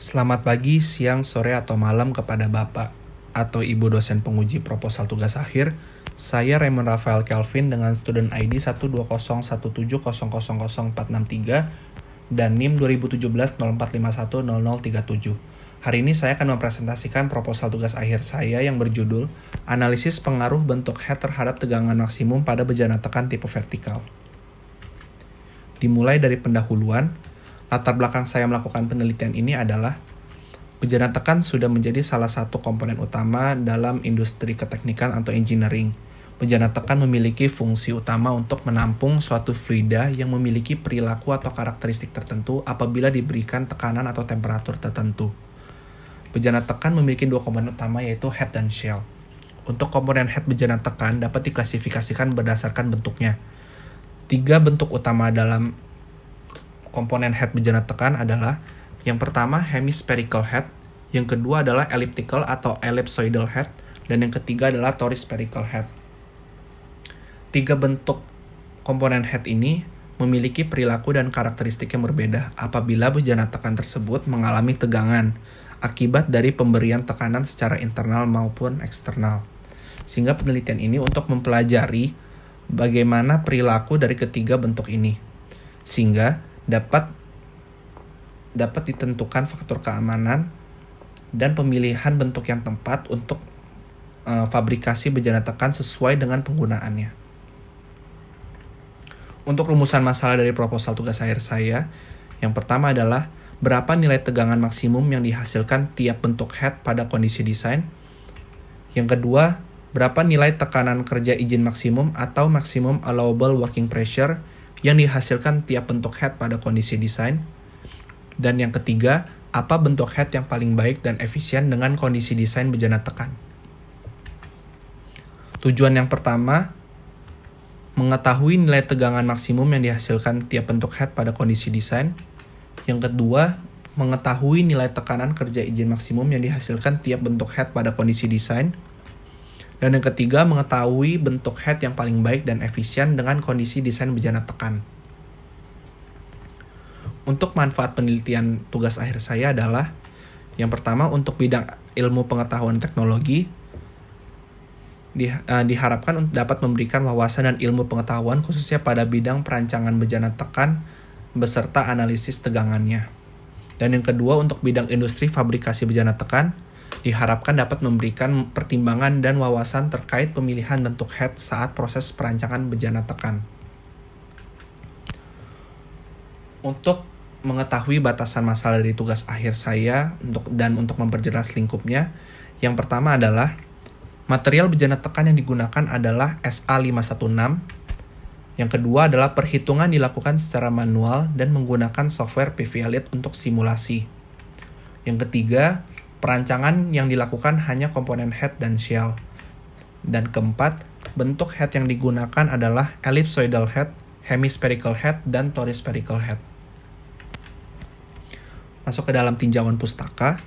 Selamat pagi, siang, sore, atau malam kepada Bapak atau Ibu dosen penguji proposal tugas akhir. Saya Raymond Rafael Kelvin dengan student ID 12017000463 dan NIM 2017-04510037. Hari ini saya akan mempresentasikan proposal tugas akhir saya yang berjudul Analisis Pengaruh Bentuk Head Terhadap Tegangan Maksimum pada Bejana Tekan Tipe Vertikal. Dimulai dari pendahuluan, latar belakang saya melakukan penelitian ini adalah bejana tekan sudah menjadi salah satu komponen utama dalam industri keteknikan atau engineering. Bejana tekan memiliki fungsi utama untuk menampung suatu fluida yang memiliki perilaku atau karakteristik tertentu apabila diberikan tekanan atau temperatur tertentu. Bejana tekan memiliki dua komponen utama yaitu head dan shell. Untuk komponen head bejana tekan dapat diklasifikasikan berdasarkan bentuknya. Tiga bentuk utama dalam komponen head bejana tekan adalah yang pertama hemispherical head, yang kedua adalah elliptical atau ellipsoidal head, dan yang ketiga adalah torus-spherical head. Tiga bentuk komponen head ini memiliki perilaku dan karakteristik yang berbeda apabila bejana tekan tersebut mengalami tegangan akibat dari pemberian tekanan secara internal maupun eksternal. Sehingga penelitian ini untuk mempelajari bagaimana perilaku dari ketiga bentuk ini, sehingga dapat ditentukan faktor keamanan dan pemilihan bentuk yang tepat untuk fabrikasi bejana tekan sesuai dengan penggunaannya. Untuk rumusan masalah dari proposal tugas akhir saya, yang pertama adalah berapa nilai tegangan maksimum yang dihasilkan tiap bentuk head pada kondisi desain. Yang kedua, berapa nilai tekanan kerja izin maksimum atau maximum allowable working pressure yang dihasilkan tiap bentuk head pada kondisi desain. Dan yang ketiga, apa bentuk head yang paling baik dan efisien dengan kondisi desain bejana tekan. Tujuan yang pertama, mengetahui nilai tegangan maksimum yang dihasilkan tiap bentuk head pada kondisi desain. Yang kedua, mengetahui nilai tekanan kerja izin maksimum yang dihasilkan tiap bentuk head pada kondisi desain. Dan yang ketiga, mengetahui bentuk head yang paling baik dan efisien dengan kondisi desain bejana tekan. Untuk manfaat penelitian tugas akhir saya adalah yang pertama, untuk bidang ilmu pengetahuan teknologi, diharapkan dapat memberikan wawasan dan ilmu pengetahuan khususnya pada bidang perancangan bejana tekan beserta analisis tegangannya. Dan yang kedua, untuk bidang industri fabrikasi bejana tekan, diharapkan dapat memberikan pertimbangan dan wawasan terkait pemilihan bentuk head saat proses perancangan bejana tekan. Untuk mengetahui batasan masalah dari tugas akhir saya untuk memperjelas lingkupnya, yang pertama adalah material bejana tekan yang digunakan adalah SA516. Yang kedua adalah perhitungan dilakukan secara manual dan menggunakan software PVLite untuk simulasi. Yang ketiga, perancangan yang dilakukan hanya komponen head dan shell. Dan keempat, bentuk head yang digunakan adalah ellipsoidal head, hemispherical head, dan torus-spherical head. Masuk ke dalam tinjauan pustaka.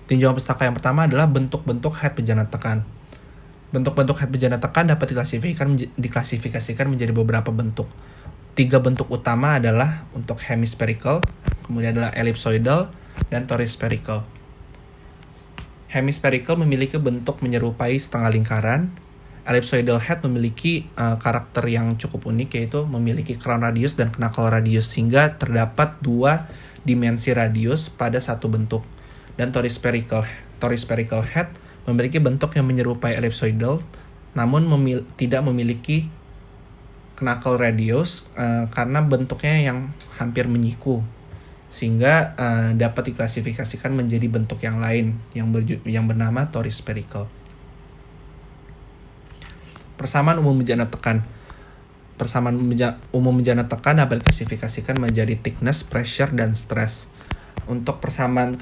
Tinjauan pustaka yang pertama adalah bentuk-bentuk head bejana tekan. Bentuk-bentuk head bejana tekan dapat diklasifikasikan menjadi beberapa bentuk. Tiga bentuk utama adalah untuk hemispherical, kemudian adalah ellipsoidal, dan torus-spherical. Hemispherical memiliki bentuk menyerupai setengah lingkaran. Ellipsoidal head memiliki karakter yang cukup unik, yaitu memiliki crown radius dan knuckle radius, sehingga terdapat dua dimensi radius pada satu bentuk. Dan torus-spherical head memiliki bentuk yang menyerupai ellipsoidal, namun tidak memiliki knuckle radius karena bentuknya yang hampir menyiku, sehingga dapat diklasifikasikan menjadi bentuk yang lain yang bernama torus-spherical. Persamaan umum bejana tekan. Persamaan umum bejana tekan dapat diklasifikasikan menjadi thickness, pressure, dan stress. Untuk persamaan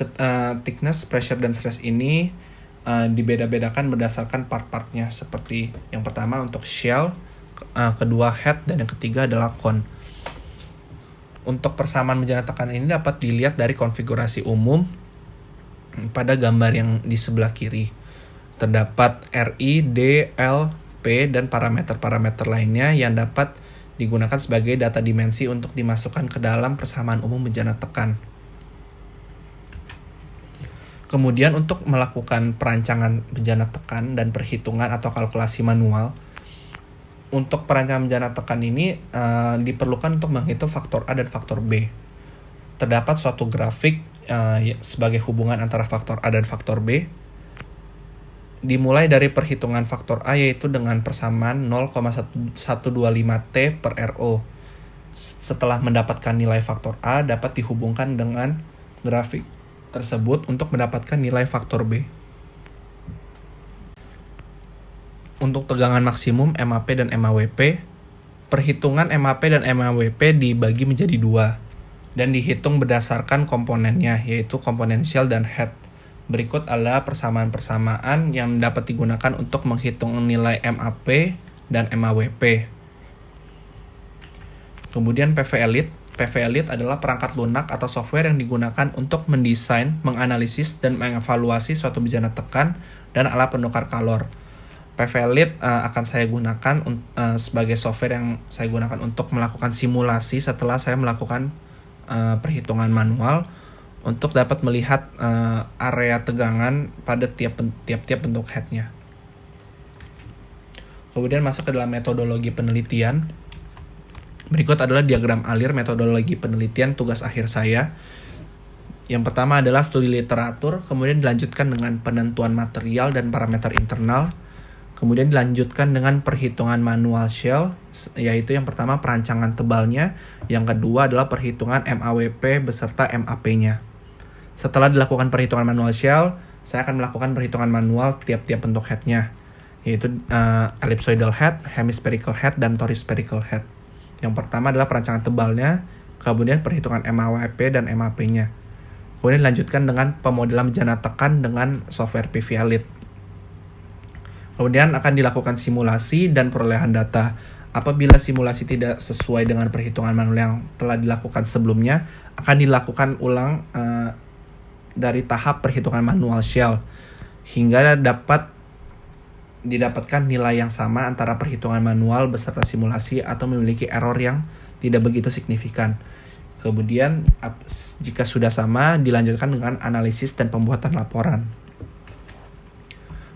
thickness, pressure, dan stress ini dibeda-bedakan berdasarkan part-partnya, seperti yang pertama untuk shell, kedua head, dan yang ketiga adalah cone. Untuk persamaan bejana tekan ini dapat dilihat dari konfigurasi umum pada gambar yang di sebelah kiri. Terdapat RI, D, L, P, dan parameter-parameter lainnya yang dapat digunakan sebagai data dimensi untuk dimasukkan ke dalam persamaan umum bejana tekan. Kemudian untuk melakukan perancangan bejana tekan dan perhitungan atau kalkulasi manual, untuk perancangan bejana tekan ini diperlukan untuk menghitung faktor A dan faktor B. Terdapat suatu grafik sebagai hubungan antara faktor A dan faktor B. Dimulai dari perhitungan faktor A yaitu dengan persamaan 0,125T per RO. Setelah mendapatkan nilai faktor A dapat dihubungkan dengan grafik tersebut untuk mendapatkan nilai faktor B. Untuk tegangan maksimum MAP dan MAWP, perhitungan MAP dan MAWP dibagi menjadi dua dan dihitung berdasarkan komponennya, yaitu komponen shell dan head. Berikut adalah persamaan-persamaan yang dapat digunakan untuk menghitung nilai MAP dan MAWP. Kemudian PV Elite. PV Elite adalah perangkat lunak atau software yang digunakan untuk mendesain, menganalisis, dan mengevaluasi suatu bejana tekan dan alat penukar kalor. PV Elite akan saya gunakan sebagai software yang saya gunakan untuk melakukan simulasi setelah saya melakukan perhitungan manual untuk dapat melihat area tegangan pada tiap-tiap bentuk headnya. Kemudian masuk ke dalam metodologi penelitian. Berikut adalah diagram alir metodologi penelitian tugas akhir saya. Yang pertama adalah studi literatur, kemudian dilanjutkan dengan penentuan material dan parameter internal, kemudian dilanjutkan dengan perhitungan manual shell, yaitu yang pertama perancangan tebalnya, yang kedua adalah perhitungan MAWP beserta MAP-nya. Setelah dilakukan perhitungan manual shell, saya akan melakukan perhitungan manual tiap-tiap bentuk head-nya, yaitu ellipsoidal head, hemispherical head, dan torispherical head. Yang pertama adalah perancangan tebalnya, kemudian perhitungan MAWP dan MAP-nya. Kemudian dilanjutkan dengan pemodelan bejana tekan dengan software PV Elite. Kemudian akan dilakukan simulasi dan perolehan data. Apabila simulasi tidak sesuai dengan perhitungan manual yang telah dilakukan sebelumnya, akan dilakukan ulang dari tahap perhitungan manual shell hingga dapat didapatkan nilai yang sama antara perhitungan manual beserta simulasi atau memiliki error yang tidak begitu signifikan. Kemudian jika sudah sama, dilanjutkan dengan analisis dan pembuatan laporan.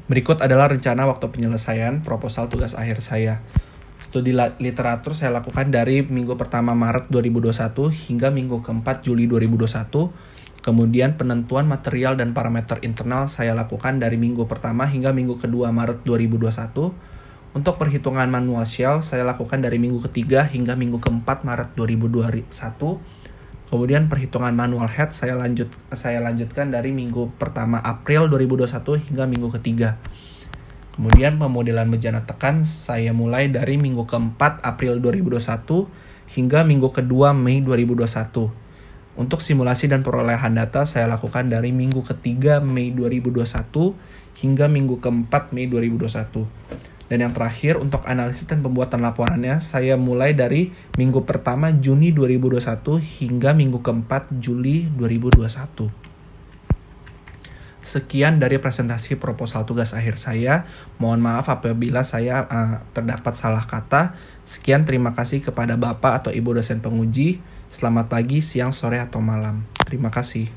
Berikut adalah rencana waktu penyelesaian proposal tugas akhir saya. Studi literatur saya lakukan dari minggu pertama Maret 2021 hingga minggu keempat Juli 2021. Kemudian penentuan material dan parameter internal saya lakukan dari minggu pertama hingga minggu kedua Maret 2021. Untuk perhitungan manual shell saya lakukan dari minggu ketiga hingga minggu keempat Maret 2021. Kemudian perhitungan manual head saya lanjutkan dari minggu pertama April 2021 hingga minggu ketiga. Kemudian pemodelan bejana tekan saya mulai dari minggu keempat April 2021 hingga minggu kedua Mei 2021. Untuk simulasi dan perolehan data saya lakukan dari minggu ketiga Mei 2021 hingga minggu keempat Mei 2021. Dan yang terakhir untuk analisis dan pembuatan laporannya saya mulai dari minggu pertama Juni 2021 hingga minggu keempat Juli 2021. Sekian dari presentasi proposal tugas akhir saya. Mohon maaf apabila saya terdapat salah kata. Sekian, terima kasih kepada Bapak atau Ibu dosen penguji. Selamat pagi, siang, sore, atau malam. Terima kasih.